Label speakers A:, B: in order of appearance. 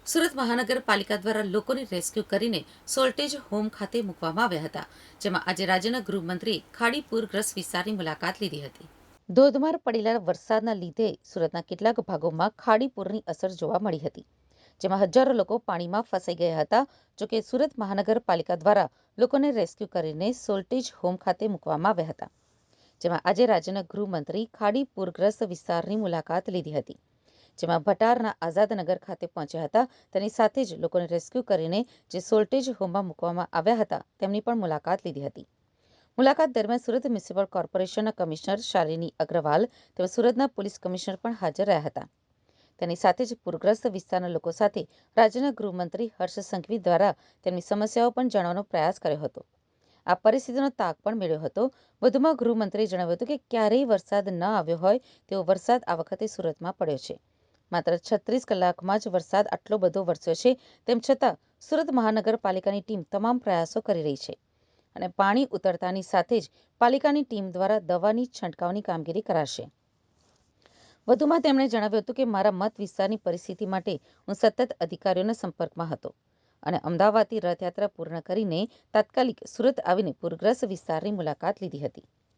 A: સુરત મહાનગરપાલિકા દ્વારા લોકોને રેસ્ક્યુ કરીને સોલ્ટેજ હોમ ખાતે મૂકવામાં આવ્યા હતા, જેમાં આજે રાજ્યના ગૃહમંત્રી ખાડી પૂરગ્રસ્ત વિસ્તારની મુલાકાત લીધી હતી. ધોધમાર પડેલા વરસાદના લીધે સુરતના કેટલાક ભાગોમાં ખાડી પૂરની અસર જોવા મળી હતી, જેમાં હજારો લોકો પાણીમાં ફસાઈ ગયા હતા. જોકે સુરત મહાનગરપાલિકા દ્વારા લોકોને રેસ્ક્યુ કરીને સોલ્ટેજ હોમ ખાતે મૂકવામાં આવ્યા હતા, જેમાં આજે રાજ્યના ગૃહમંત્રી ખાડી પૂરગ્રસ્ત વિસ્તારની મુલાકાત લીધી હતી, જેમાં ભટારના આઝાદનગર ખાતે પહોંચ્યા હતા. તેની સાથે જ લોકોને રેસ્ક્યુ કરીને જે સોલ્ટેજ હોમમાં મૂકવામાં આવ્યા હતા તેમની પણ મુલાકાત લીધી હતી. મુલાકાત દરમિયાન સુરત મ્યુનિસિપલ કોર્પોરેશનના કમિશનર શાલિની અગ્રવાલ તેમજ સુરતના પોલીસ કમિશનર પણ હાજર રહ્યા હતા. તેની સાથે જ પૂરગ્રસ્ત વિસ્તારના લોકો સાથે રાજ્યના ગૃહમંત્રી હર્ષ સંઘવી દ્વારા તેમની સમસ્યાઓ પણ જાણવાનો પ્રયાસ કર્યો હતો. આ પરિસ્થિતિનો તાગ પણ મેળવ્યો હતો. વધુમાં ગૃહમંત્રીએ જણાવ્યું હતું કે ક્યારેય વરસાદ ન આવ્યો હોય તેવો વરસાદ આ વખતે સુરતમાં પડ્યો છે. માત્ર 36 કલાકમાં જ વરસાદ આટલો બધો વરસ્યો છે. તેમ છતાં સુરત મહાનગરપાલિકાની ટીમ તમામ પ્રયાસો કરી રહી છે અને પાણી ઉતરતાની સાથે જ પાલિકાની ટીમ દ્વારા દવાની છંટકાવની કામગીરી કરાશે. વધુમાં તેમણે જણાવ્યું હતું કે મારા મત વિસ્તારની પરિસ્થિતિ માટે હું સતત અધિકારીઓના સંપર્કમાં હતો અને અમદાવાદથી રથયાત્રા પૂર્ણ કરીને તાત્કાલિક સુરત આવીને પૂરગ્રસ્ત વિસ્તારની મુલાકાત લીધી હતી.